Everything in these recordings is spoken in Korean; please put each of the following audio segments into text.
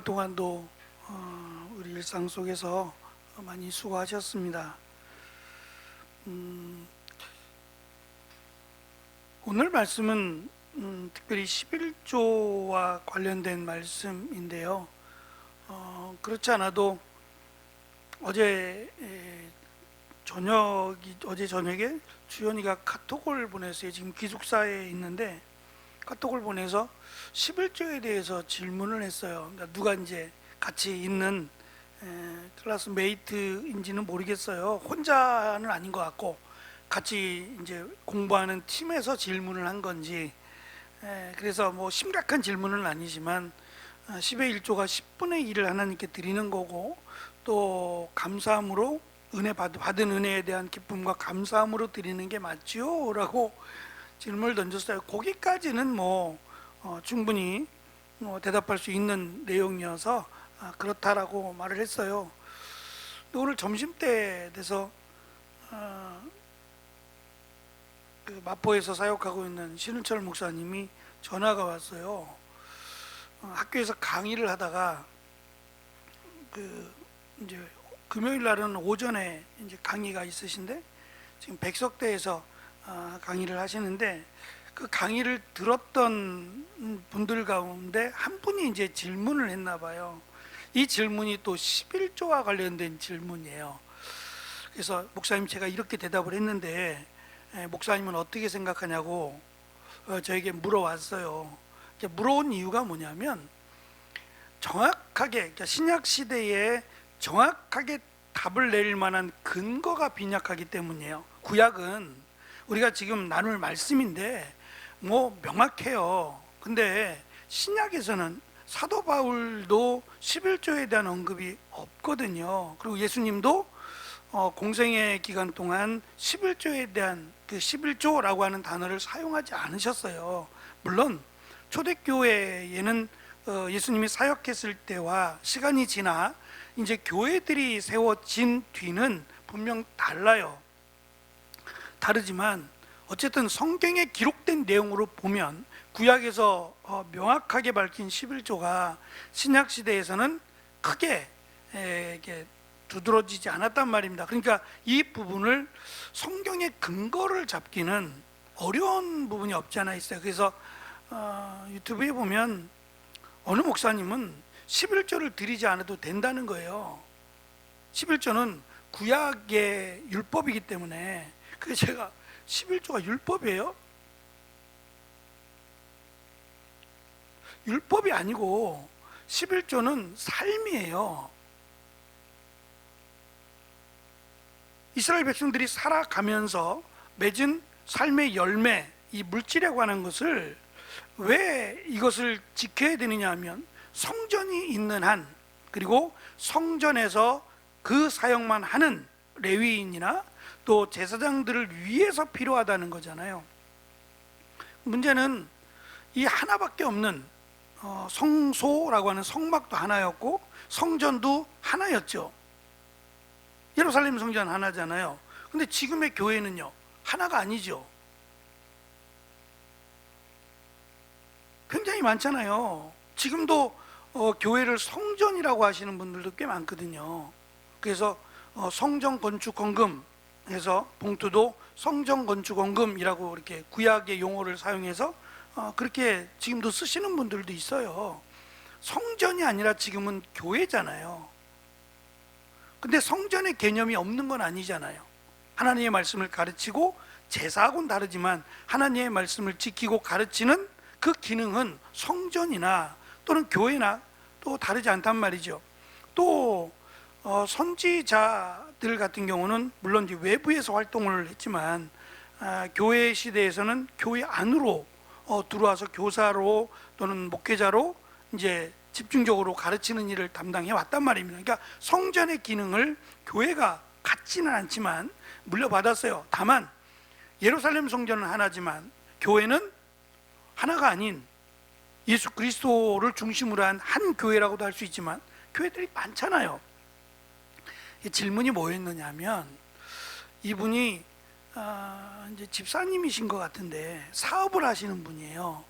주간 동안도 우리 일상 속에서 많이 수고하셨습니다. 오늘 말씀은 특별히 11조와 관련된 말씀인데요. 그렇지 않아도 어제 저녁에 주연이가 카톡을 보냈어요. 지금 기숙사에 있는데 카톡을 보내서 11조에 대해서 질문을 했어요. 그러니까 누가 이제 같이 있는 클래스 메이트인지는 모르겠어요. 혼자는 아닌 것 같고 같이 이제 공부하는 팀에서 질문을 한 건지, 그래서 뭐 심각한 질문은 아니지만 10의 1조가 10분의 1을 하나님께 드리는 거고, 또 감사함으로 받은 은혜에 대한 기쁨과 감사함으로 드리는 게 맞지요? 라고 질문을 던졌어요. 거기까지는 충분히 대답할 수 있는 내용이어서 그렇다라고 말을 했어요. 오늘 점심때 돼서 그 마포에서 사역하고 있는 신은철 목사님이 전화가 왔어요. 학교에서 강의를 하다가 이제 금요일 날은 오전에 이제 강의가 있으신데 지금 백석대에서 강의를 하시는데, 그 강의를 들었던 분들 가운데 한 분이 이제 질문을 했나 봐요. 이 질문이 또 11조와 관련된 질문이에요. 그래서 목사님, 제가 이렇게 대답을 했는데 목사님은 어떻게 생각하냐고 저에게 물어왔어요. 물어온 이유가 뭐냐면, 정확하게, 그러니까 신약 시대에 정확하게 답을 내릴 만한 근거가 빈약하기 때문이에요. 구약은 우리가 지금 나눌 말씀인데 명확해요. 근데 신약에서는 사도 바울도 11조에 대한 언급이 없거든요. 그리고 예수님도 공생의 기간 동안 11조에 대한 그 11조라고 하는 단어를 사용하지 않으셨어요. 물론 초대교회에는 예수님이 사역했을 때와 시간이 지나 이제 교회들이 세워진 뒤는 분명 다르지만 어쨌든 성경에 기록된 내용으로 보면 구약에서 명확하게 밝힌 11조가 신약 시대에서는 크게 이렇게 두드러지지 않았단 말입니다. 그러니까 이 부분을 성경의 근거를 잡기는 어려운 부분이 없지 않아 있어요. 그래서 유튜브에 보면 어느 목사님은 11조를 드리지 않아도 된다는 거예요. 11조는 구약의 율법이기 때문에. 그래서 제가 11조가 율법이에요? 율법이 아니고 11조는 삶이에요. 이스라엘 백성들이 살아가면서 맺은 삶의 열매, 이 물질에 관한 것을 왜 이것을 지켜야 되느냐 하면, 성전이 있는 한, 그리고 성전에서 그 사역만 하는 레위인이나 또 제사장들을 위해서 필요하다는 거잖아요. 문제는 이 하나밖에 없는 성소라고 하는 성막도 하나였고 성전도 하나였죠. 예루살렘 성전 하나잖아요. 근데 지금의 교회는요, 하나가 아니죠. 굉장히 많잖아요. 지금도 교회를 성전이라고 하시는 분들도 꽤 많거든요. 그래서 성전 건축 헌금 해서 봉투도 성전 건축 헌금이라고 이렇게 구약의 용어를 사용해서 그렇게 지금도 쓰시는 분들도 있어요. 성전이 아니라 지금은 교회잖아요. 근데 성전의 개념이 없는 건 아니잖아요. 하나님의 말씀을 가르치고, 제사하고는 다르지만 하나님의 말씀을 지키고 가르치는 그 기능은 성전이나 또는 교회나 또 다르지 않단 말이죠. 또 선지자들 같은 경우는 물론 이제 외부에서 활동을 했지만 교회 시대에서는 교회 안으로 들어와서 교사로 또는 목회자로 이제 집중적으로 가르치는 일을 담당해 왔단 말입니다. 그러니까 성전의 기능을 교회가 갖지는 않지만 물려받았어요. 다만 예루살렘 성전은 하나지만 교회는 하나가 아닌 예수 그리스도를 중심으로 한 한 교회라고도 할 수 있지만 교회들이 많잖아요. 질문이 뭐였느냐면, 이분이 이제 집사님이신 것 같은데 사업을 하시는 분이에요.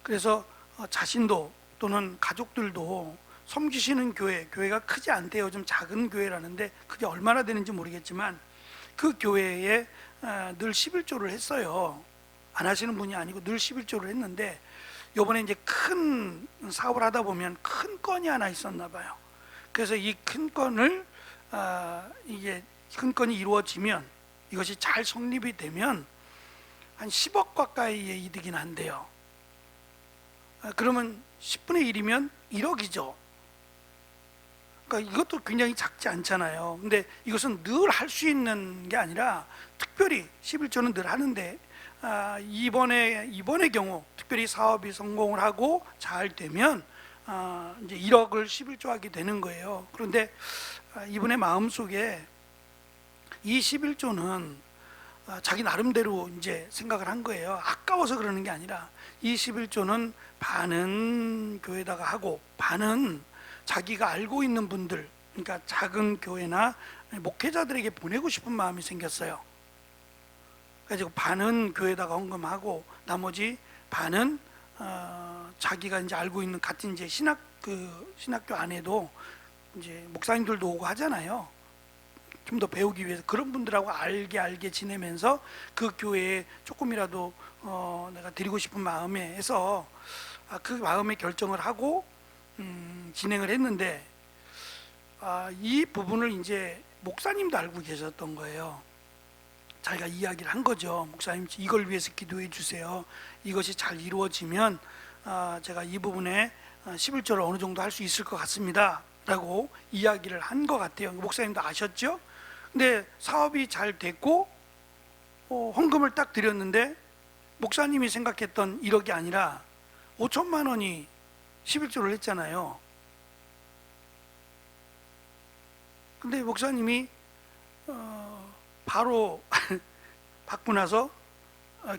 그래서 자신도 또는 가족들도 섬기시는 교회가 크지 않대요. 좀 작은 교회라는데 그게 얼마나 되는지 모르겠지만 그 교회에 늘 11조를 했어요. 안 하시는 분이 아니고 늘 11조를 했는데 요번에 이제 큰 사업을 하다 보면 큰 건이 하나 있었나 봐요. 그래서 이 큰 건을 이게 큰 건이 이루어지면, 이것이 잘 성립이 되면 한 10억 가까이의 이득이 난대요. 그러면 10분의 1이면 1억이죠. 그러니까 이것도 굉장히 작지 않잖아요. 근데 이것은 늘 할 수 있는 게 아니라 특별히 11조는 늘 하는데 이번의 경우 특별히 사업이 성공을 하고 잘 되면 이제 1억을 11조 하게 되는 거예요. 그런데 이분의 마음속에 이 11조는 자기 나름대로 이제 생각을 한 거예요. 아까워서 그러는 게 아니라 이 11조는 반은 교회에다가 하고 반은 자기가 알고 있는 분들, 그러니까 작은 교회나 목회자들에게 보내고 싶은 마음이 생겼어요. 그래서 반은 교회에다가 헌금하고 나머지 반은 자기가 이제 알고 있는 같은 이제 신학교 안에도 이제 목사님들도 오고 하잖아요. 좀 더 배우기 위해서 그런 분들하고 알게 지내면서 그 교회에 조금이라도 내가 드리고 싶은 마음에 해서 그 마음의 결정을 하고 진행을 했는데 이 부분을 이제 목사님도 알고 계셨던 거예요. 자기가 이야기를 한 거죠. 목사님, 이걸 위해서 기도해 주세요. 이것이 잘 이루어지면 제가 이 부분에 11조를 어느 정도 할 수 있을 것 같습니다 라고 이야기를 한 것 같아요. 목사님도 아셨죠? 근데 사업이 잘 됐고 헌금을 딱 드렸는데 목사님이 생각했던 1억이 아니라 5천만 원이 11조를 했잖아요. 근데 목사님이 바로 받고 나서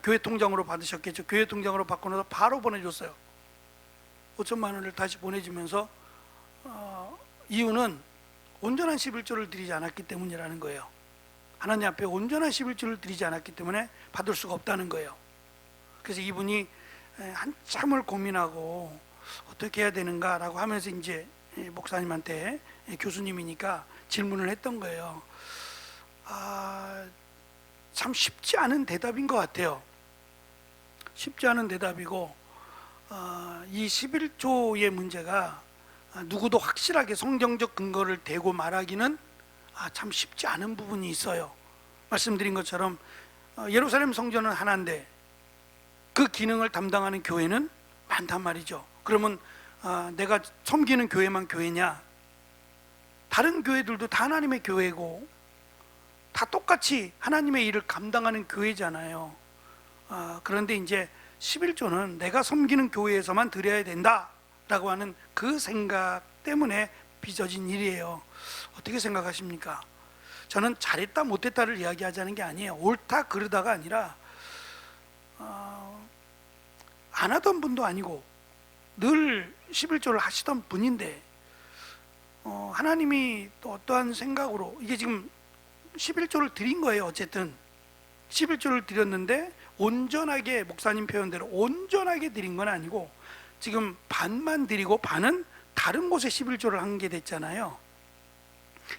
교회 통장으로 받으셨겠죠. 교회 통장으로 받고 나서 바로 보내줬어요. 5천만 원을 다시 보내주면서 이유는 온전한 11조를 드리지 않았기 때문이라는 거예요. 하나님 앞에 온전한 11조를 드리지 않았기 때문에 받을 수가 없다는 거예요. 그래서 이분이 한참을 고민하고 어떻게 해야 되는가라고 하면서 이제 목사님한테, 교수님이니까 질문을 했던 거예요. 참 쉽지 않은 대답인 것 같아요. 쉽지 않은 대답이고 이 11조의 문제가 누구도 확실하게 성경적 근거를 대고 말하기는 참 쉽지 않은 부분이 있어요. 말씀드린 것처럼 예루살렘 성전은 하나인데 그 기능을 담당하는 교회는 많단 말이죠. 그러면 내가 섬기는 교회만 교회냐? 다른 교회들도 다 하나님의 교회고 다 똑같이 하나님의 일을 감당하는 교회잖아요. 그런데 이제 11조는 내가 섬기는 교회에서만 드려야 된다라고 하는 그 생각 때문에 빚어진 일이에요. 어떻게 생각하십니까? 저는 잘했다 못했다를 이야기하자는 게 아니에요. 옳다 그르다가 아니라 안 하던 분도 아니고 늘 11조를 하시던 분인데 하나님이 또 어떠한 생각으로, 이게 지금 11조를 드린 거예요. 어쨌든 11조를 드렸는데 온전하게, 목사님 표현대로 온전하게 드린 건 아니고 지금 반만 드리고 반은 다른 곳에 11조를 한 게 됐잖아요.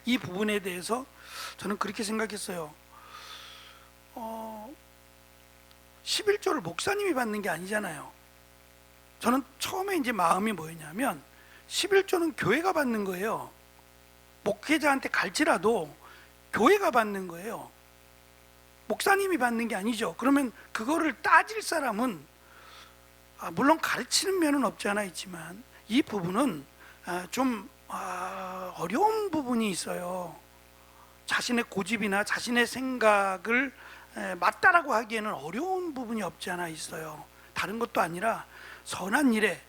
이 부분에 대해서 저는 그렇게 생각했어요. 11조를 목사님이 받는 게 아니잖아요. 저는 처음에 이제 마음이 뭐였냐면 11조는 교회가 받는 거예요. 목회자한테 갈지라도 교회가 받는 거예요. 목사님이 받는 게 아니죠. 그러면 그거를 따질 사람은 물론 가르치는 면은 없지 않아 있지만 이 부분은 좀 어려운 부분이 있어요. 자신의 고집이나 자신의 생각을 맞다라고 하기에는 어려운 부분이 없지 않아 있어요. 다른 것도 아니라 선한 일에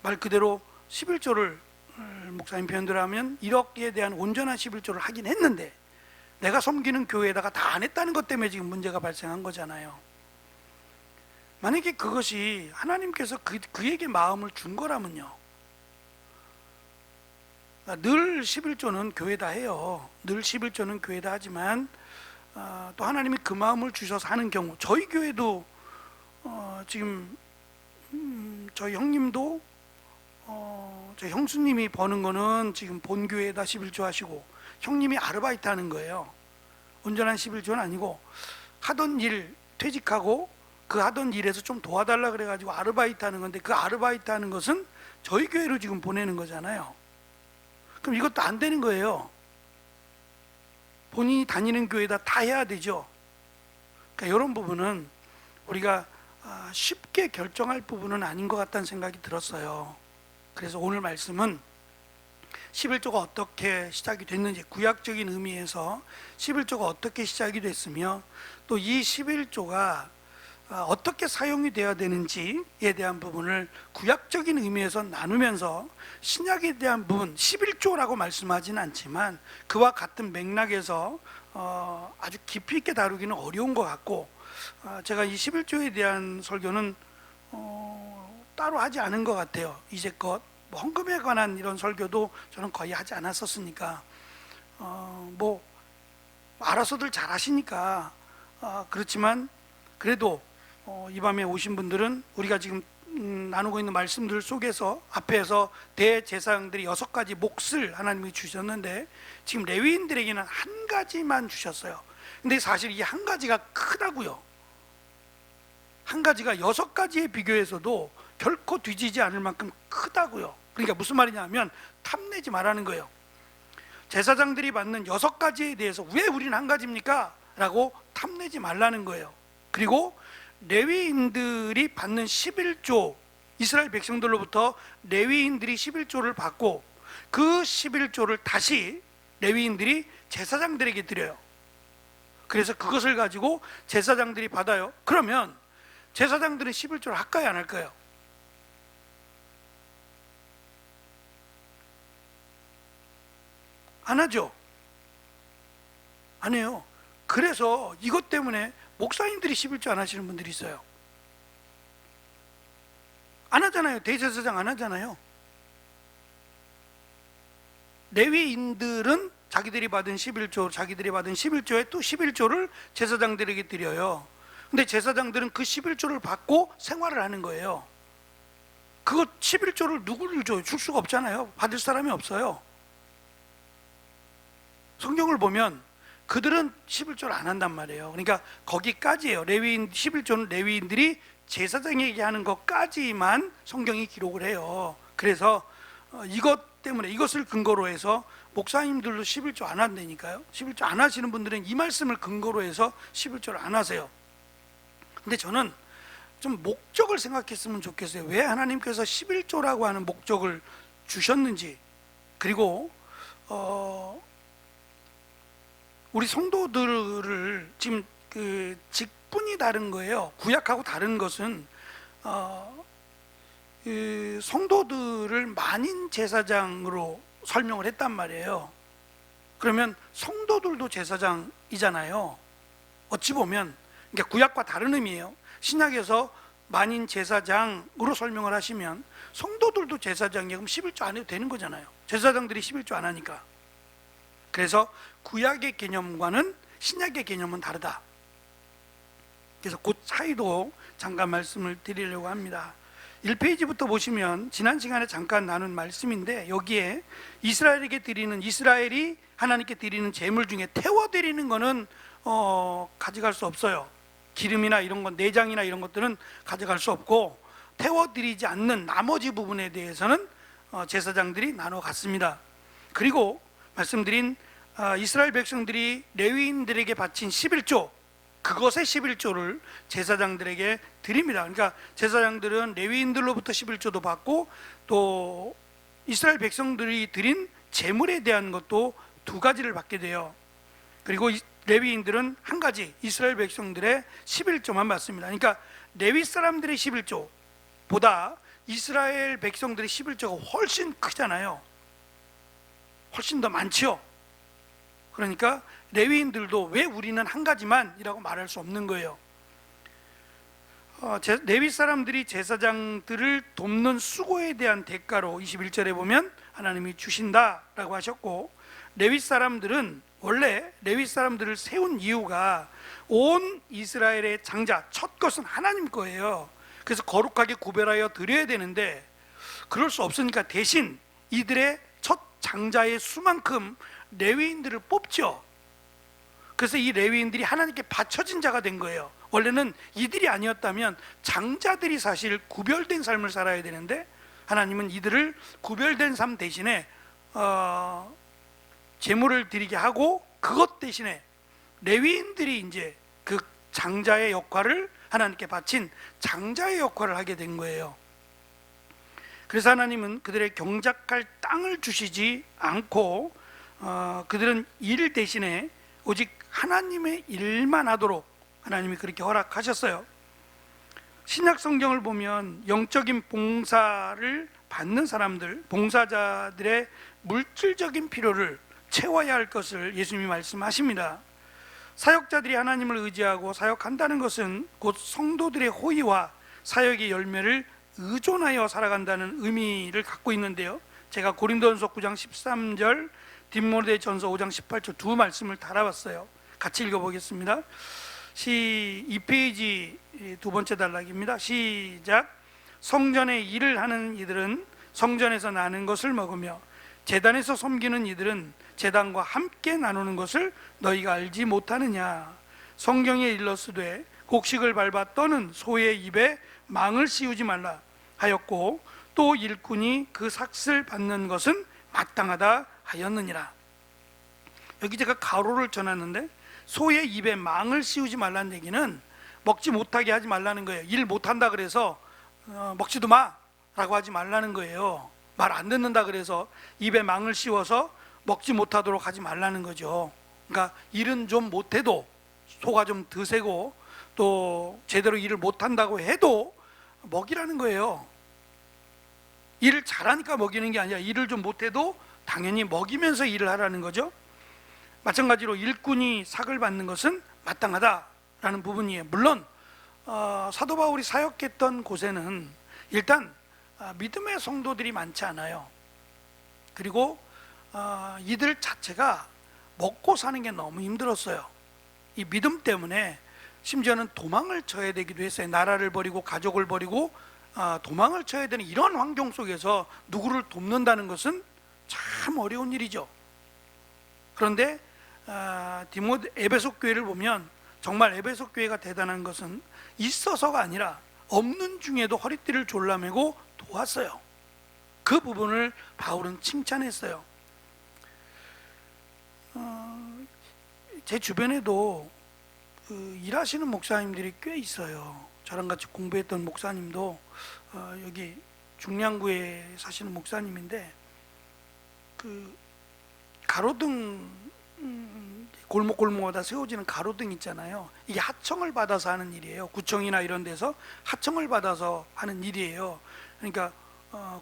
말 그대로 11조를 목사님 표현대로 하면 1억에 대한 온전한 11조를 하긴 했는데 내가 섬기는 교회에다가 다 안 했다는 것 때문에 지금 문제가 발생한 거잖아요. 만약에 그것이 하나님께서 그에게 마음을 준 거라면요, 늘 11조는 교회다 해요. 늘 11조는 교회다 하지만 또 하나님이 그 마음을 주셔서 하는 경우, 저희 교회도 지금 저희 형님도 저 형수님이 버는 거는 지금 본교회에다 11조 하시고 형님이 아르바이트 하는 거예요. 온전한 11조는 아니고 하던 일 퇴직하고 그 하던 일에서 좀 도와달라 그래가지고 아르바이트 하는 건데, 그 아르바이트 하는 것은 저희 교회로 지금 보내는 거잖아요. 그럼 이것도 안 되는 거예요. 본인이 다니는 교회에다 다 해야 되죠. 그러니까 이런 부분은 우리가 쉽게 결정할 부분은 아닌 것 같다는 생각이 들었어요. 그래서 오늘 말씀은 11조가 어떻게 시작이 됐는지, 구약적인 의미에서 11조가 어떻게 시작이 됐으며 또 이 11조가 어떻게 사용이 되어야 되는지에 대한 부분을 구약적인 의미에서 나누면서 신약에 대한 부분, 11조라고 말씀하지는 않지만 그와 같은 맥락에서 아주 깊이 있게 다루기는 어려운 것 같고, 제가 이 11조에 대한 설교는 따로 하지 않은 것 같아요. 이제껏 뭐 헌금에 관한 이런 설교도 저는 거의 하지 않았었으니까 뭐 알아서들 잘 하시니까 그렇지만 그래도 이 밤에 오신 분들은 우리가 지금 나누고 있는 말씀들 속에서 앞에서 대제사장들이 6가지 몫을 하나님이 주셨는데 지금 레위인들에게는 한 가지만 주셨어요. 근데 사실 이 한 가지가 크다고요. 한 가지가 6가지에 비교해서도 결코 뒤지지 않을 만큼 크다고요. 그러니까 무슨 말이냐면 탐내지 말라는 거예요. 제사장들이 받는 6가지에 대해서 왜 우리는 한 가지입니까? 라고 탐내지 말라는 거예요. 그리고 레위인들이 받는 11조, 이스라엘 백성들로부터 레위인들이 11조를 받고 그 11조를 다시 레위인들이 제사장들에게 드려요. 그래서 그것을 가지고 제사장들이 받아요. 그러면 제사장들은 11조를 할까요, 안 할까요? 안 하죠. 안 해요. 그래서 이것 때문에 목사님들이 11조 안 하시는 분들이 있어요. 안 하잖아요. 대제사장 안 하잖아요. 레위인들은 자기들이 받은 11조, 자기들이 받은 11조에 또 11조를 제사장들에게 드려요. 근데 제사장들은 그 11조를 받고 생활을 하는 거예요. 그거 11조를 누구를 줘요? 줄 수가 없잖아요. 받을 사람이 없어요. 성경을 보면 그들은 11조를 안 한단 말이에요. 그러니까 거기까지예요. 레위인 11조는 레위인들이 제사장에게 하는 것까지만 성경이 기록을 해요. 그래서 이것 때문에, 이것을 근거로 해서 목사님들도 11조 안 한다니까요. 11조 안 하시는 분들은 이 말씀을 근거로 해서 11조를 안 하세요. 근데 저는 좀 목적을 생각했으면 좋겠어요. 왜 하나님께서 11조라고 하는 목적을 주셨는지, 그리고 우리 성도들을 지금 그 직분이 다른 거예요. 구약하고 다른 것은 그 성도들을 만인 제사장으로 설명을 했단 말이에요. 그러면 성도들도 제사장이잖아요. 어찌 보면, 그러니까 구약과 다른 의미예요. 신약에서 만인 제사장으로 설명을 하시면 성도들도 제사장이에요. 그럼 11조 안 해도 되는 거잖아요. 제사장들이 11조 안 하니까. 그래서 구약의 개념과는 신약의 개념은 다르다. 그래서 그 차이도 잠깐 말씀을 드리려고 합니다. 1페이지부터 보시면 지난 시간에 잠깐 나눈 말씀인데, 여기에 이스라엘이 하나님께 드리는 제물 중에 태워 드리는 거는 가져갈 수 없어요. 기름이나 이런 것, 내장이나 이런 것들은 가져갈 수 없고, 태워 드리지 않는 나머지 부분에 대해서는 제사장들이 나눠 갔습니다. 그리고 말씀드린 이스라엘 백성들이 레위인들에게 바친 11조, 그것의 11조를 제사장들에게 드립니다. 그러니까 제사장들은 레위인들로부터 11조도 받고 또 이스라엘 백성들이 드린 제물에 대한 것도 2가지를 받게 돼요. 그리고 레위인들은 한 가지, 이스라엘 백성들의 11조만 받습니다. 그러니까 레위 사람들의 11조보다 이스라엘 백성들의 11조가 훨씬 크잖아요. 훨씬 더 많죠. 그러니까 레위인들도 왜 우리는 한 가지만 이라고 말할 수 없는 거예요. 레위 사람들이 제사장들을 돕는 수고에 대한 대가로 21절에 보면 하나님이 주신다라고 하셨고, 레위 사람들은 원래 레위 사람들을 세운 이유가 온 이스라엘의 장자, 첫 것은 하나님 거예요. 그래서 거룩하게 구별하여 드려야 되는데 그럴 수 없으니까 대신 이들의 첫 장자의 수만큼 레위인들을 뽑죠. 그래서 이 레위인들이 하나님께 바쳐진 자가 된 거예요. 원래는 이들이 아니었다면 장자들이 사실 구별된 삶을 살아야 되는데 하나님은 이들을 구별된 삶 대신에 제물을 드리게 하고 그것 대신에 레위인들이 이제 그 장자의 역할을 하나님께 바친 장자의 역할을 하게 된 거예요. 그래서 하나님은 그들의 경작할 땅을 주시지 않고 그들은 일 대신에 오직 하나님의 일만 하도록 하나님이 그렇게 허락하셨어요. 신약 성경을 보면 영적인 봉사를 받는 사람들, 봉사자들의 물질적인 필요를 채워야 할 것을 예수님이 말씀하십니다. 사역자들이 하나님을 의지하고 사역한다는 것은 곧 성도들의 호의와 사역의 열매를 의존하여 살아간다는 의미를 갖고 있는데요, 제가 고린도전서 9장 13절, 디모데전서 5장 18절 두 말씀을 달아봤어요. 같이 읽어보겠습니다. 2페이지 두 번째 단락입니다. 시작. 성전에 일을 하는 이들은 성전에서 나는 것을 먹으며 제단에서 섬기는 이들은 제단과 함께 나누는 것을 너희가 알지 못하느냐. 성경에 일렀으되 곡식을 밟아 떠는 소의 입에 망을 씌우지 말라 하였고 또 일꾼이 그 삭슬 받는 것은 마땅하다 하였느니라. 여기 제가 가로를 쳐놨는데 소의 입에 망을 씌우지 말라는 얘기는 먹지 못하게 하지 말라는 거예요. 일 못한다 그래서 먹지도 마라고 하지 말라는 거예요. 말 안 듣는다 그래서 입에 망을 씌워서 먹지 못하도록 하지 말라는 거죠. 그러니까 일은 좀 못해도 소가 좀 드세고 또 제대로 일을 못한다고 해도 먹이라는 거예요. 일을 잘하니까 먹이는 게 아니라 일을 좀 못해도 당연히 먹이면서 일을 하라는 거죠. 마찬가지로 일꾼이 삭을 받는 것은 마땅하다라는 부분이에요. 물론 사도 바울이 사역했던 곳에는 일단 믿음의 성도들이 많지 않아요. 그리고 이들 자체가 먹고 사는 게 너무 힘들었어요. 이 믿음 때문에 심지어는 도망을 쳐야 되기도 했어요. 나라를 버리고 가족을 버리고 도망을 쳐야 되는 이런 환경 속에서 누구를 돕는다는 것은 참 어려운 일이죠. 그런데 에베소 교회를 보면 정말 에베소 교회가 대단한 것은 있어서가 아니라 없는 중에도 허리띠를 졸라매고 도왔어요. 그 부분을 바울은 칭찬했어요. 제 주변에도 일하시는 목사님들이 꽤 있어요. 저랑 같이 공부했던 목사님도 여기 중량구에 사시는 목사님인데 그 가로등 골목골목마다 세워지는 가로등 있잖아요. 이게 하청을 받아서 하는 일이에요. 구청이나 이런 데서 하청을 받아서 하는 일이에요. 그러니까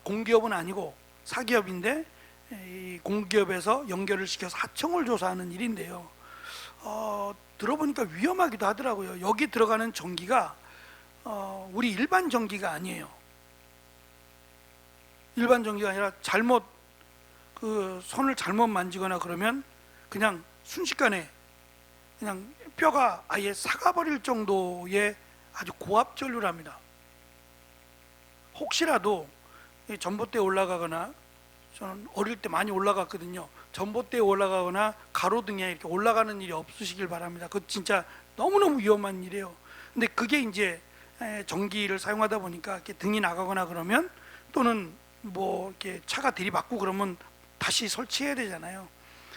공기업은 아니고 사기업인데 이 공기업에서 연결을 시켜서 하청을 조사하는 일인데요. 들어보니까 위험하기도 하더라고요. 여기 들어가는 전기가 우리 일반 전기가 아니에요. 일반 전기가 아니라 잘못 손을 잘못 만지거나 그러면 그냥 순식간에 그냥 뼈가 아예 삭아버릴 정도의 아주 고압 전류랍니다. 혹시라도 전봇대에 올라가거나, 저는 어릴 때 많이 올라갔거든요. 전봇대에 올라가거나 가로등에 이렇게 올라가는 일이 없으시길 바랍니다. 그거 진짜 너무너무 위험한 일이에요. 근데 그게 이제 전기를 사용하다 보니까 이렇게 등이 나가거나 그러면, 또는 뭐 이렇게 차가 들이받고 그러면 다시 설치해야 되잖아요.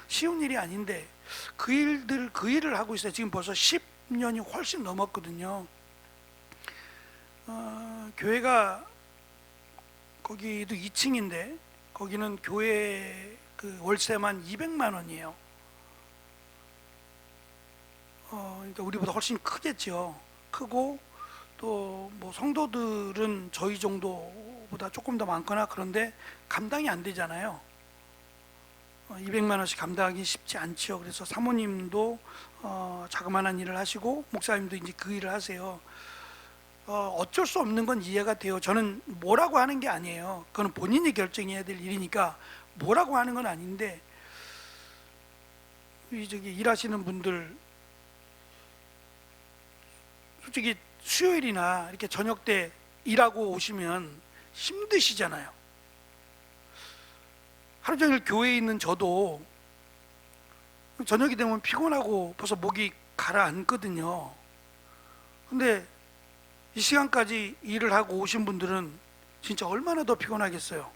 쉬운 일이 아닌데 그 일을 하고 있어요. 지금 벌써 10년이 훨씬 넘었거든요. 교회가 거기도 2층인데 거기는 교회 그 월세만 200만 원이에요. 그러니까 우리보다 훨씬 크겠죠. 크고 또 뭐 성도들은 저희 정도보다 조금 더 많거나, 그런데 감당이 안 되잖아요. 200만 원씩 감당하기 쉽지 않죠. 그래서 사모님도 자그마한 일을 하시고 목사님도 이제 그 일을 하세요. 어쩔 수 없는 건 이해가 돼요. 저는 뭐라고 하는 게 아니에요. 그건 본인이 결정해야 될 일이니까 뭐라고 하는 건 아닌데, 저기 일하시는 분들 솔직히 수요일이나 이렇게 저녁 때 일하고 오시면 힘드시잖아요. 하루 종일 교회에 있는 저도 저녁이 되면 피곤하고 벌써 목이 가라앉거든요. 근데 이 시간까지 일을 하고 오신 분들은 진짜 얼마나 더 피곤하겠어요.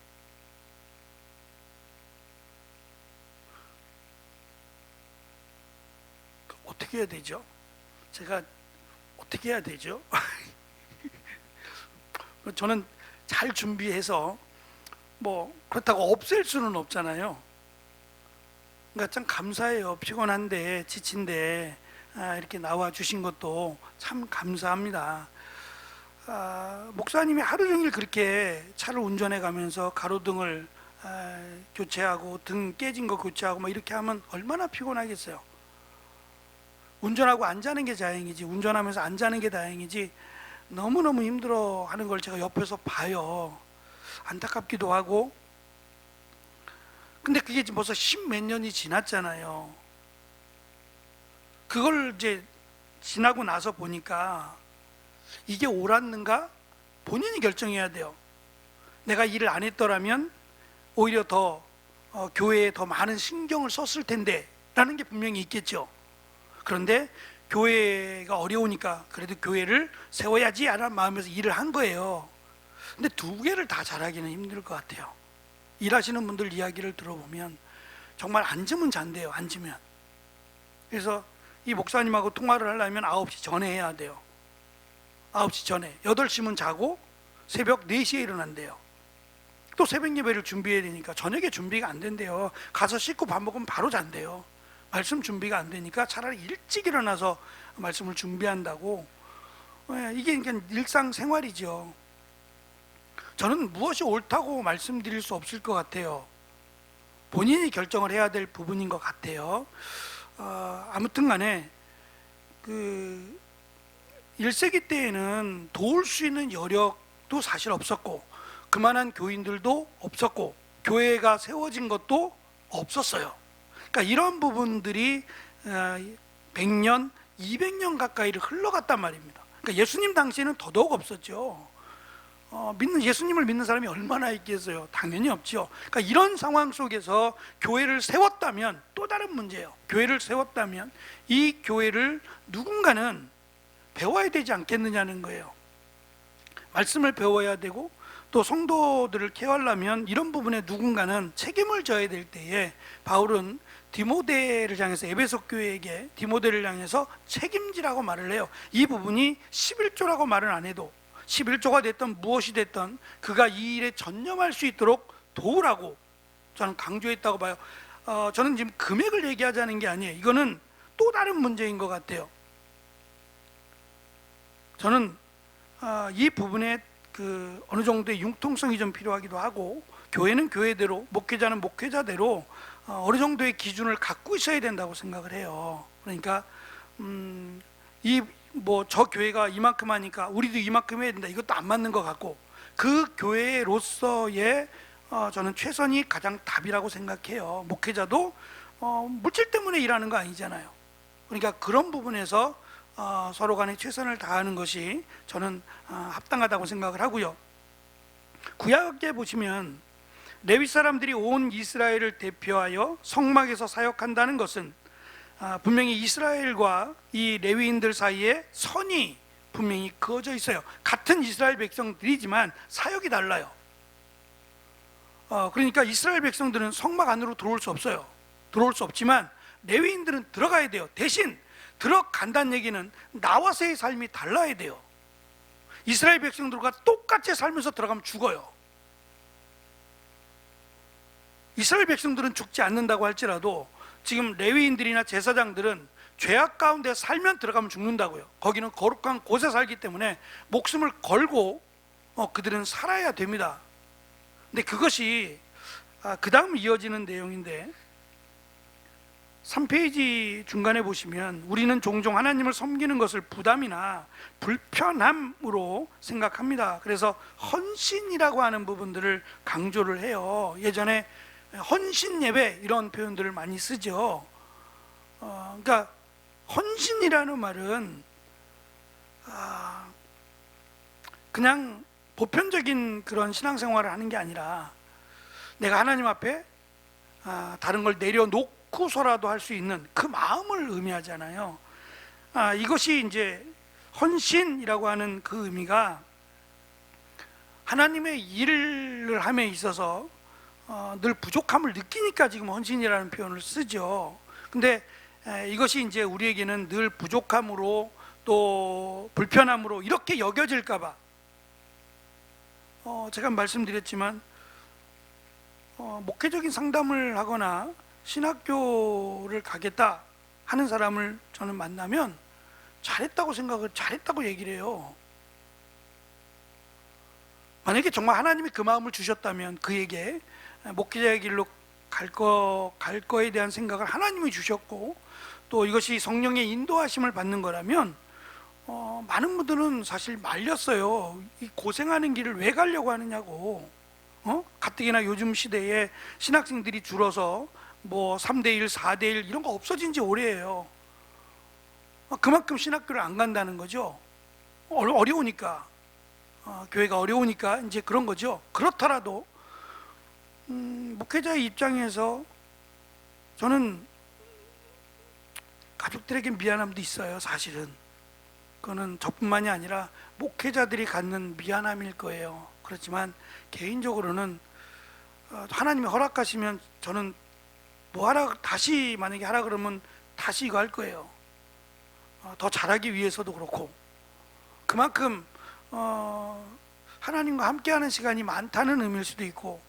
어떻게 해야 되죠? 제가 어떻게 해야 되죠? 저는 잘 준비해서 뭐 그렇다고 없앨 수는 없잖아요. 그러니까 참 감사해요. 피곤한데 지친데 이렇게 나와 주신 것도 참 감사합니다. 목사님이 하루 종일 그렇게 차를 운전해 가면서 가로등을 교체하고 등 깨진 거 교체하고 막 이렇게 하면 얼마나 피곤하겠어요. 운전하고 안 자는 게 다행이지, 운전하면서 안 자는 게 다행이지, 너무너무 힘들어 하는 걸 제가 옆에서 봐요. 안타깝기도 하고. 근데 그게 지금 벌써 십몇 년이 지났잖아요. 그걸 이제 지나고 나서 보니까 이게 옳았는가? 본인이 결정해야 돼요. 내가 일을 안 했더라면 오히려 더 교회에 더 많은 신경을 썼을 텐데 라는 게 분명히 있겠죠. 그런데 교회가 어려우니까 그래도 교회를 세워야지 하는 마음에서 일을 한 거예요. 근데 두 개를 다 잘하기는 힘들 것 같아요. 일하시는 분들 이야기를 들어보면 정말 앉으면 잔대요. 앉으면. 그래서 이 목사님하고 통화를 하려면 9시 전에 해야 돼요. 9시 전에. 8시면 자고 새벽 4시에 일어난대요. 또 새벽 예배를 준비해야 되니까 저녁에 준비가 안 된대요. 가서 씻고 밥 먹으면 바로 잔대요. 말씀 준비가 안 되니까 차라리 일찍 일어나서 말씀을 준비한다고. 이게 그냥 일상생활이죠. 저는 무엇이 옳다고 말씀드릴 수 없을 것 같아요. 본인이 결정을 해야 될 부분인 것 같아요. 아무튼 간에 그 1세기 때에는 도울 수 있는 여력도 사실 없었고 그만한 교인들도 없었고 교회가 세워진 것도 없었어요. 그러니까 이런 부분들이 100년, 200년 가까이를 흘러갔단 말입니다. 그러니까 예수님 당시에는 더더욱 없었죠. 예수님을 믿는 사람이 얼마나 있겠어요? 당연히 없죠. 그러니까 이런 상황 속에서 교회를 세웠다면 또 다른 문제예요. 교회를 세웠다면 이 교회를 누군가는 배워야 되지 않겠느냐는 거예요. 말씀을 배워야 되고 또 성도들을 케어하려면 이런 부분에 누군가는 책임을 져야 될 때에 바울은 디모데를 향해서 에베소 교회에게 디모데를 향해서 책임지라고 말을 해요. 이 부분이 11조라고 말은 안 해도 11조가 됐던 무엇이 됐던 그가 이 일에 전념할 수 있도록 도우라고 저는 강조했다고 봐요. 저는 지금 금액을 얘기하자는 게 아니에요. 이거는 또 다른 문제인 것 같아요. 저는 이 부분에 어느 정도의 융통성이 좀 필요하기도 하고 교회는 교회대로 목회자는 목회자대로 어느 정도의 기준을 갖고 있어야 된다고 생각을 해요. 그러니까 저 교회가 이만큼 하니까 우리도 이만큼 해야 된다, 이것도 안 맞는 것 같고 그 교회로서의 저는 최선이 가장 답이라고 생각해요. 목회자도 물질 때문에 일하는 거 아니잖아요. 그러니까 그런 부분에서 서로 간에 최선을 다하는 것이 저는 합당하다고 생각을 하고요. 구약에 보시면 레위 사람들이 온 이스라엘을 대표하여 성막에서 사역한다는 것은 분명히 이스라엘과 이 레위인들 사이에 선이 분명히 그어져 있어요. 같은 이스라엘 백성들이지만 사역이 달라요. 그러니까 이스라엘 백성들은 성막 안으로 들어올 수 없어요. 들어올 수 없지만 레위인들은 들어가야 돼요. 대신 들어간다는 얘기는 나와서의 삶이 달라야 돼요. 이스라엘 백성들과 똑같이 살면서 들어가면 죽어요. 이스라엘 백성들은 죽지 않는다고 할지라도 지금 레위인들이나 제사장들은 죄악 가운데 살면 들어가면 죽는다고요. 거기는 거룩한 곳에 살기 때문에 목숨을 걸고 그들은 살아야 됩니다. 근데 그것이 그 다음 이어지는 내용인데 3페이지 중간에 보시면 우리는 종종 하나님을 섬기는 것을 부담이나 불편함으로 생각합니다. 그래서 헌신이라고 하는 부분들을 강조를 해요. 예전에 헌신 예배 이런 표현들을 많이 쓰죠. 그러니까 헌신이라는 말은 그냥 보편적인 그런 신앙생활을 하는 게 아니라 내가 하나님 앞에 다른 걸 내려놓고서라도 할 수 있는 그 마음을 의미하잖아요. 이것이 이제 헌신이라고 하는 그 의미가 하나님의 일을 함에 있어서 늘 부족함을 느끼니까 지금 헌신이라는 표현을 쓰죠. 근데 이것이 이제 우리에게는 늘 부족함으로 또 불편함으로 이렇게 여겨질까봐 제가 말씀드렸지만 목회적인 상담을 하거나 신학교를 가겠다 하는 사람을 저는 만나면 잘했다고 얘기를 해요. 만약에 정말 하나님이 그 마음을 주셨다면 그에게 목회자의 길로 갈 거에 대한 생각을 하나님이 주셨고 또 이것이 성령의 인도하심을 받는 거라면 많은 분들은 사실 말렸어요. 이 고생하는 길을 왜 가려고 하느냐고. 가뜩이나 요즘 시대에 신학생들이 줄어서 뭐 3대1, 4대1 이런 거 없어진 지 오래예요. 그만큼 신학교를 안 간다는 거죠. 어려우니까. 교회가 어려우니까 이제 그런 거죠. 그렇더라도 목회자의 입장에서 저는 가족들에게 미안함도 있어요. 사실은 그거는 저뿐만이 아니라 목회자들이 갖는 미안함일 거예요. 그렇지만 개인적으로는 하나님이 허락하시면 저는 뭐 하라, 다시 만약에 하라 그러면 다시 이거 할 거예요. 더 잘하기 위해서도 그렇고 그만큼 하나님과 함께하는 시간이 많다는 의미일 수도 있고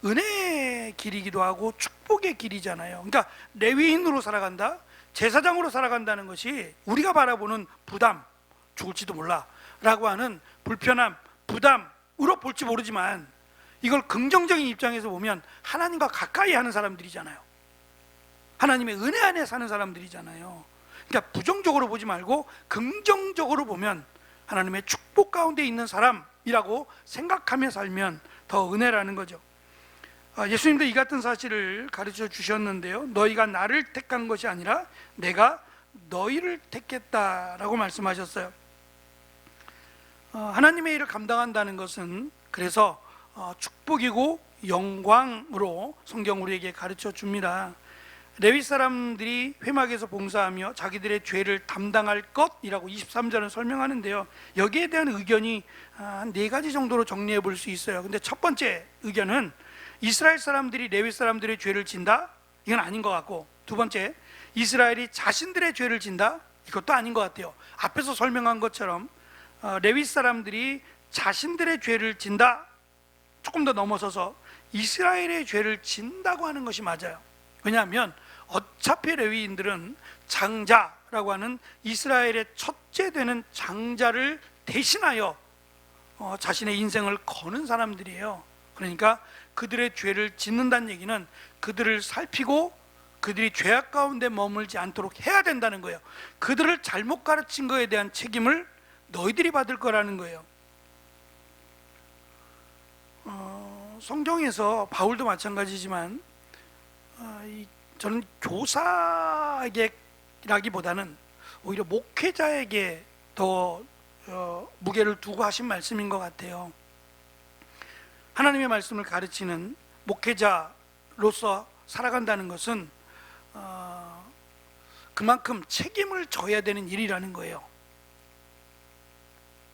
은혜의 길이기도 하고 축복의 길이잖아요. 그러니까 레위인으로 살아간다, 제사장으로 살아간다는 것이 우리가 바라보는 부담, 죽을지도 몰라 라고 하는 불편함, 부담으로 볼지 모르지만 이걸 긍정적인 입장에서 보면 하나님과 가까이 하는 사람들이잖아요. 하나님의 은혜 안에 사는 사람들이잖아요. 그러니까 부정적으로 보지 말고 긍정적으로 보면 하나님의 축복 가운데 있는 사람이라고 생각하며 살면 더 은혜라는 거죠. 예수님도 이 같은 사실을 가르쳐 주셨는데요. 너희가 나를 택한 것이 아니라 내가 너희를 택했다라고 말씀하셨어요. 하나님의 일을 감당한다는 것은 그래서 축복이고 영광으로 성경 우리에게 가르쳐 줍니다. 레위 사람들이 회막에서 봉사하며 자기들의 죄를 담당할 것이라고 23절은 설명하는데요. 여기에 대한 의견이 한 4가지 정도로 정리해 볼 수 있어요. 근데 첫 번째 의견은 이스라엘 사람들이 레위 사람들의 죄를 진다? 이건 아닌 것 같고, 두 번째, 이스라엘이 자신들의 죄를 진다? 이것도 아닌 것 같아요. 앞에서 설명한 것처럼 레위 사람들이 자신들의 죄를 진다? 조금 더 넘어서서 이스라엘의 죄를 진다고 하는 것이 맞아요. 왜냐하면 어차피 레위인들은 장자라고 하는 이스라엘의 첫째 되는 장자를 대신하여 자신의 인생을 거는 사람들이에요. 그러니까 그들의 죄를 짓는다는 얘기는 그들을 살피고 그들이 죄악 가운데 머물지 않도록 해야 된다는 거예요. 그들을 잘못 가르친 것에 대한 책임을 너희들이 받을 거라는 거예요. 성경에서 바울도 마찬가지지만 저는 교사에게라기보다는 오히려 목회자에게 더 무게를 두고 하신 말씀인 것 같아요. 하나님의 말씀을 가르치는 목회자로서 살아간다는 것은 그만큼 책임을 져야 되는 일이라는 거예요.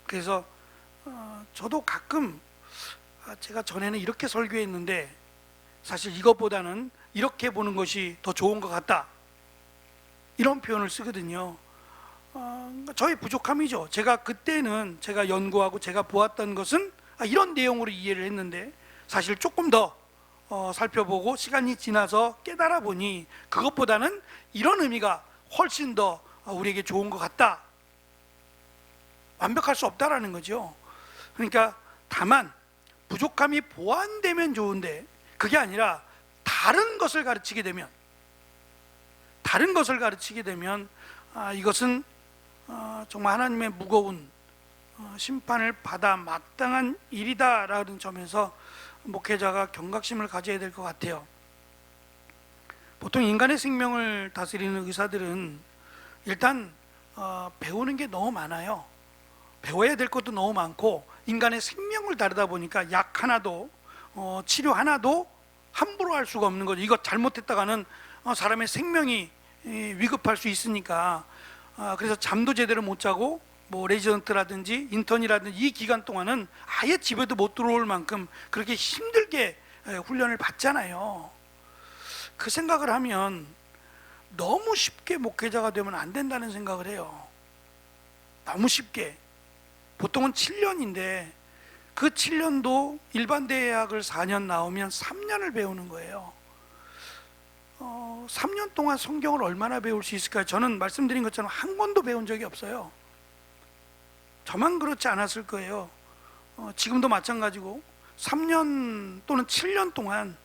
그래서 저도 가끔 제가 전에는 이렇게 설교했는데 사실 이것보다는 이렇게 보는 것이 더 좋은 것 같다, 이런 표현을 쓰거든요. 저의 부족함이죠. 제가 그때는 제가 연구하고 제가 보았던 것은 이런 내용으로 이해를 했는데 사실 조금 더 살펴보고 시간이 지나서 깨달아 보니 그것보다는 이런 의미가 훨씬 더 우리에게 좋은 것 같다. 완벽할 수 없다라는 거죠. 그러니까 다만 부족함이 보완되면 좋은데 그게 아니라 다른 것을 가르치게 되면 이것은 정말 하나님의 무거운 심판을 받아 마땅한 일이다라는 점에서 목회자가 경각심을 가져야 될 것 같아요. 보통 인간의 생명을 다스리는 의사들은 일단 배우는 게 너무 많아요. 배워야 될 것도 너무 많고 인간의 생명을 다루다 보니까 약 하나도 치료 하나도 함부로 할 수가 없는 거죠. 이거 잘못했다가는 사람의 생명이 위급할 수 있으니까. 그래서 잠도 제대로 못 자고 뭐 레지던트라든지 인턴이라든지 이 기간 동안은 아예 집에도 못 들어올 만큼 그렇게 힘들게 훈련을 받잖아요. 그 생각을 하면 너무 쉽게 목회자가 되면 안 된다는 생각을 해요. 너무 쉽게. 보통은 7년인데 그 7년도 일반 대학을 4년 나오면 3년을 배우는 거예요. 3년 동안 성경을 얼마나 배울 수 있을까요? 저는 말씀드린 것처럼 한 권도 배운 적이 없어요. 저만 그렇지 않았을 거예요. 지금도 마찬가지고 3년 또는 7년 동안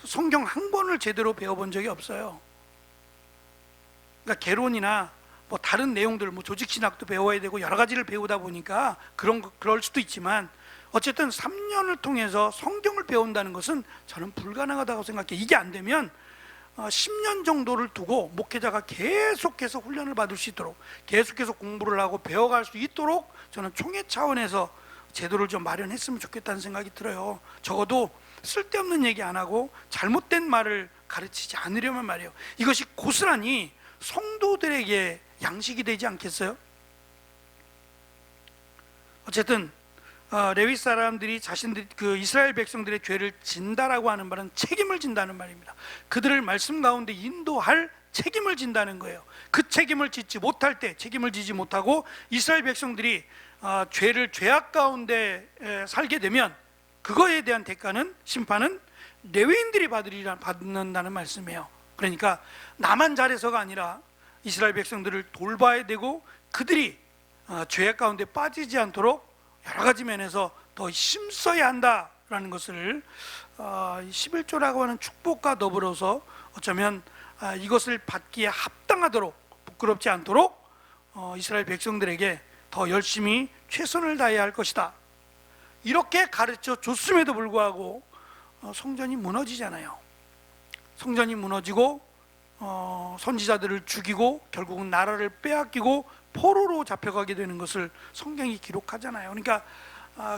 성경 한 권을 제대로 배워본 적이 없어요. 그러니까 개론이나 뭐 다른 내용들, 뭐 조직신학도 배워야 되고 여러 가지를 배우다 보니까 그럴 수도 있지만 어쨌든 3년을 통해서 성경을 배운다는 것은 저는 불가능하다고 생각해요. 이게 안 되면 10년 정도를 두고 목회자가 계속해서 훈련을 받을 수 있도록, 계속해서 공부를 하고 배워갈 수 있도록 저는 총회 차원에서 제도를 좀 마련했으면 좋겠다는 생각이 들어요. 적어도 쓸데없는 얘기 안 하고 잘못된 말을 가르치지 않으려면 말이에요. 이것이 고스란히 성도들에게 양식이 되지 않겠어요? 어쨌든 레위 사람들이 자신들 그 이스라엘 백성들의 죄를 진다라고 하는 말은 책임을 진다는 말입니다. 그들을 말씀 가운데 인도할 책임을 진다는 거예요. 그 책임을 짓지 못할 때, 책임을 지지 못하고 이스라엘 백성들이 죄를 죄악 가운데 살게 되면 그거에 대한 대가는, 심판은 레위인들이 받는다는 말씀이에요. 그러니까 나만 잘해서가 아니라 이스라엘 백성들을 돌봐야 되고 그들이 죄악 가운데 빠지지 않도록 여러 가지 면에서 더 힘써야 한다라는 것을 11조라고 하는 축복과 더불어서 어쩌면 이것을 받기에 합당하도록, 부끄럽지 않도록 이스라엘 백성들에게 더 열심히 최선을 다해야 할 것이다, 이렇게 가르쳐 줬음에도 불구하고 성전이 무너지잖아요. 성전이 무너지고 선지자들을 죽이고 결국은 나라를 빼앗기고 포로로 잡혀가게 되는 것을 성경이 기록하잖아요. 그러니까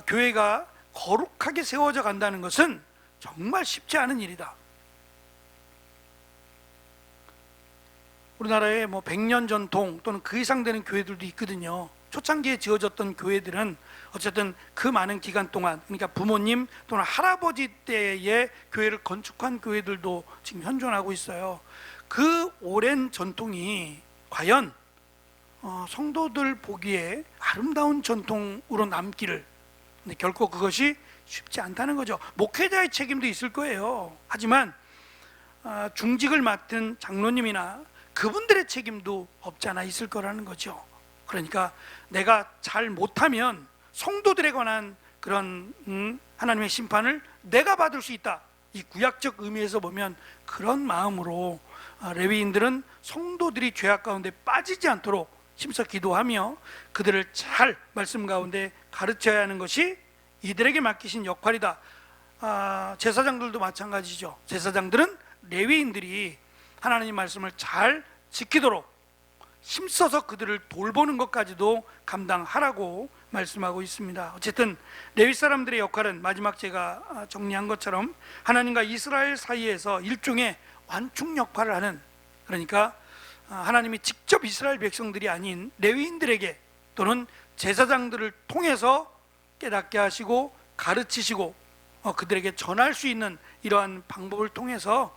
교회가 거룩하게 세워져 간다는 것은 정말 쉽지 않은 일이다. 우리나라에 뭐 100년 전통 또는 그 이상 되는 교회들도 있거든요. 초창기에 지어졌던 교회들은 어쨌든 그 많은 기간 동안, 그러니까 부모님 또는 할아버지 때의 교회를 건축한 교회들도 지금 현존하고 있어요. 그 오랜 전통이 과연 성도들 보기에 아름다운 전통으로 남기를, 근데 결코 그것이 쉽지 않다는 거죠. 목회자의 책임도 있을 거예요. 하지만 중직을 맡은 장로님이나 그분들의 책임도 없지 않아 있을 거라는 거죠. 그러니까 내가 잘 못하면 성도들에 관한 그런 하나님의 심판을 내가 받을 수 있다, 이 구약적 의미에서 보면 그런 마음으로 레위인들은 성도들이 죄악 가운데 빠지지 않도록 힘써 기도하며 그들을 잘 말씀 가운데 가르쳐야 하는 것이 이들에게 맡기신 역할이다. 제사장들도 마찬가지죠. 제사장들은 레위인들이 하나님 말씀을 잘 지키도록 힘써서 그들을 돌보는 것까지도 감당하라고 말씀하고 있습니다. 어쨌든 레위 사람들의 역할은 마지막 제가 정리한 것처럼 하나님과 이스라엘 사이에서 일종의 완충 역할을 하는, 그러니까 하나님이 직접 이스라엘 백성들이 아닌 레위인들에게 또는 제사장들을 통해서 깨닫게 하시고 가르치시고 그들에게 전할 수 있는 이러한 방법을 통해서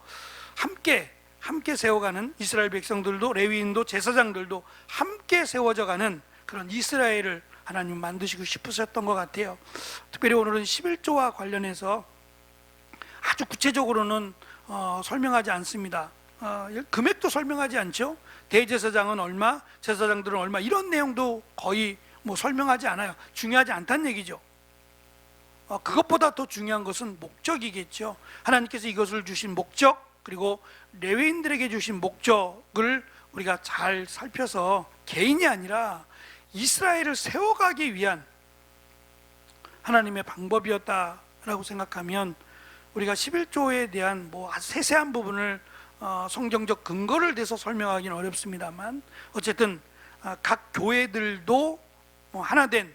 함께 세워가는, 이스라엘 백성들도 레위인도 제사장들도 함께 세워져 가는 그런 이스라엘을 하나님 만드시고 싶으셨던 것 같아요. 특별히 오늘은 11조와 관련해서 아주 구체적으로는 설명하지 않습니다. 금액도 설명하지 않죠. 대제사장은 얼마, 제사장들은 얼마, 이런 내용도 거의 뭐 설명하지 않아요. 중요하지 않다는 얘기죠. 그것보다 더 중요한 것은 목적이겠죠. 하나님께서 이것을 주신 목적, 그리고 레위인들에게 주신 목적을 우리가 잘 살펴서 개인이 아니라 이스라엘을 세워가기 위한 하나님의 방법이었다라고 생각하면 우리가 11조에 대한 뭐 세세한 부분을 성경적 근거를 대서 설명하기는 어렵습니다만 어쨌든 각 교회들도 하나된,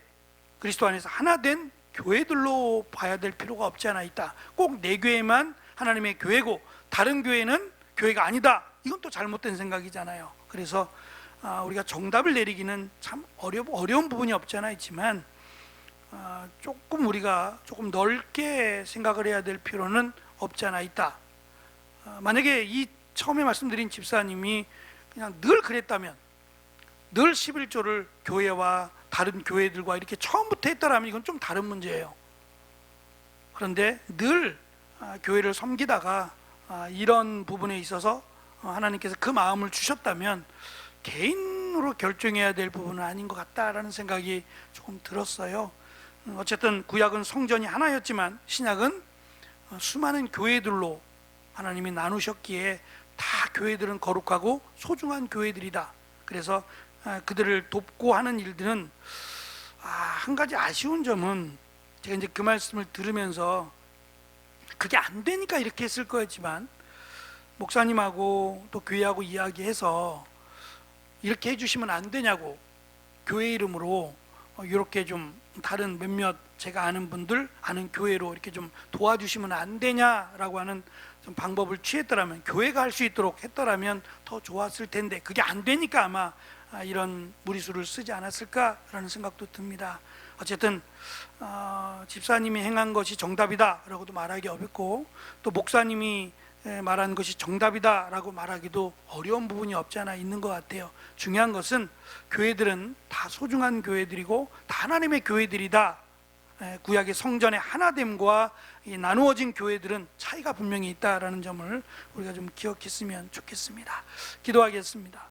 그리스도 안에서 하나된 교회들로 봐야 될 필요가 없지 않아 있다. 꼭 내 교회만 하나님의 교회고 다른 교회는 교회가 아니다. 이건 또 잘못된 생각이잖아요. 그래서 우리가 정답을 내리기는 참 어려운 부분이 없잖아 있지만 조금 우리가 조금 넓게 생각을 해야 될 필요는 없지 않아 있다. 만약에 이 처음에 말씀드린 집사님이 그냥 늘 그랬다면, 늘 11조를 교회와 다른 교회들과 이렇게 처음부터 했더라면 이건 좀 다른 문제예요. 그런데 늘 교회를 섬기다가 이런 부분에 있어서 하나님께서 그 마음을 주셨다면 개인으로 결정해야 될 부분은 아닌 것 같다라는 생각이 조금 들었어요. 어쨌든 구약은 성전이 하나였지만 신약은 수많은 교회들로 하나님이 나누셨기에 다 교회들은 거룩하고 소중한 교회들이다. 그래서 그들을 돕고 하는 일들은 한 가지 아쉬운 점은, 제가 이제 그 말씀을 들으면서 그게 안 되니까 이렇게 했을 거였지만 목사님하고 또 교회하고 이야기해서 이렇게 해주시면 안 되냐고, 교회 이름으로 이렇게 좀 다른 몇몇 제가 아는 분들 아는 교회로 이렇게 좀 도와주시면 안 되냐라고 하는 좀 방법을 취했더라면, 교회가 할 수 있도록 했더라면 더 좋았을 텐데 그게 안 되니까 아마 이런 무리수를 쓰지 않았을까라는 생각도 듭니다. 어쨌든 집사님이 행한 것이 정답이다라고도 말하기 어렵고, 또 목사님이 말한 것이 정답이다라고 말하기도 어려운 부분이 없지 않아 있는 것 같아요. 중요한 것은 교회들은 다 소중한 교회들이고 다 하나님의 교회들이다. 구약의 성전의 하나됨과 이 나누어진 교회들은 차이가 분명히 있다라는 점을 우리가 좀 기억했으면 좋겠습니다. 기도하겠습니다.